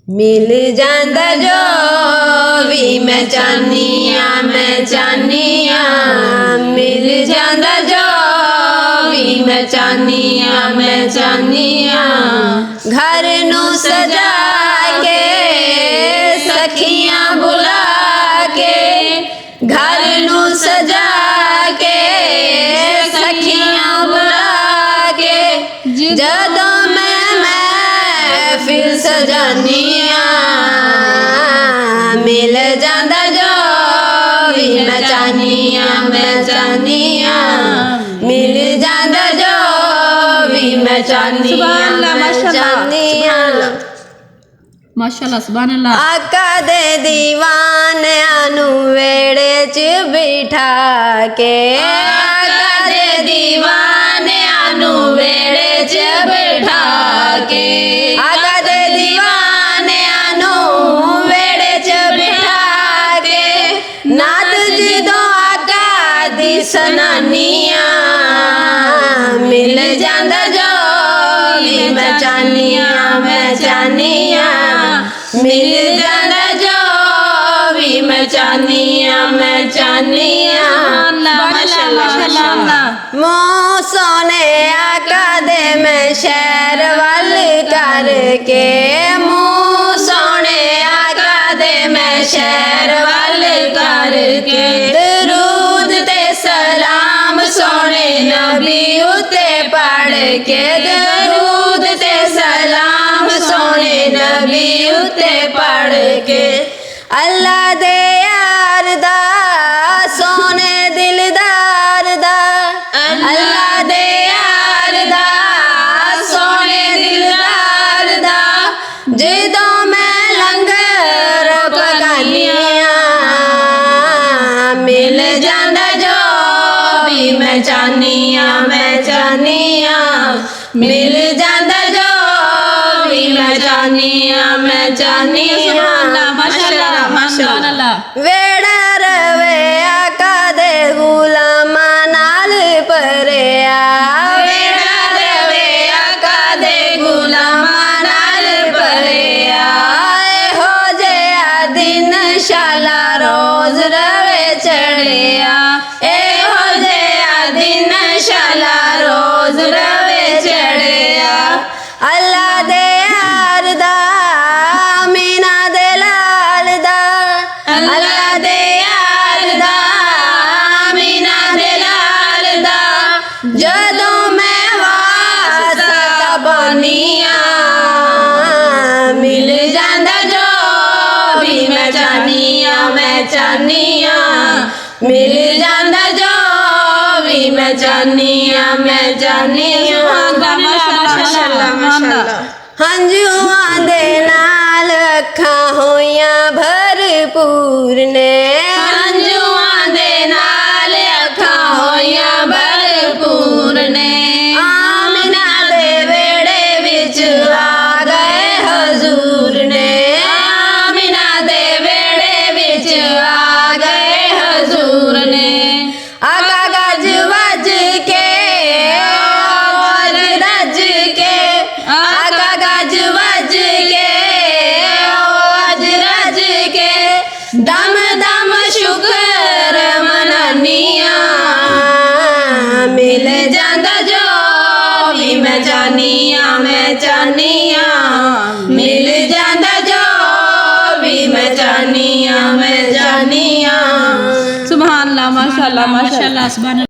मिल जांदा जो भी मैं चाहनिया मिल जांदा जो भी मैं चाहनिया घर नू सजा के सखियां बुला के घर नू सजा के सखियां बुला के जदों मैं फिर सजानिया मिल जांदा जो भी मैं चाहनिया मिल जांदा जो भी मैं चाहनिया माशाअल्लाह सुभान अल्लाह। आका दे दीवानियां नू वेड़े च बिठा के आका दे दीवानियां नू वेड़े च बिठा के आका दे दीवानियां नू वेड़े च बिठा के नात जिदों आका दी सनानिया मिल जांदा जो भी मैं चाहनिया मिल जांदा जो भी मैं चाहनिया मोह सोने आका दे मैं शहर वाल करके मुँह सोने आका दे मैं शहर वाल करके दरूद ते सलाम सोने नबी उते पढ़ के दरूद ते सलाम सोने नबी उते पढ़ के अल्लाह दे यार दा सोने दिलदार दा अल्लाह दे यार दा सोने दिलदार दा जिदों मैं लंगर पकानिया मिल जांदा जो भी मैं चाहनिया मिल जांदा जो भी मैं चाहनिया माशाअल्लाह। वेड़ा रवे आका दे गुलामा नाल परेया वेड़ा रवे आका दे गुलामा नाल परेया हो जया दिन शाला रोज रवे चढ़िया हो जया दिन शाला रोज रवे चढ़िया अल्लाह दे यार दा मीना दे लाल दा अल्लाह दे यार दा मीना दे लाल दा जदों मैं वास्ता बनिया मिल जांदा जो भी मैं चाहनिया मिल जांदा जो भी मैं चाहनिया हंजुआं दे नाल अखां होइयां भरपूर ने हंजुआं दे नाल अखां होइयां भरपूर ने आमिना दे वेड़े विच आ गए हजूर ने आमिना दे वेड़े विच आ गए हजूर ने आका गज वज के रज के आका गज वज के आज रज के दम दम शुक्र मनानिया मिल जांदा जो भी मैं चाहनिया मिल जांदा जो भी मैं चाहनिया सुभान अल्लाह माशाअल्लाह सुभान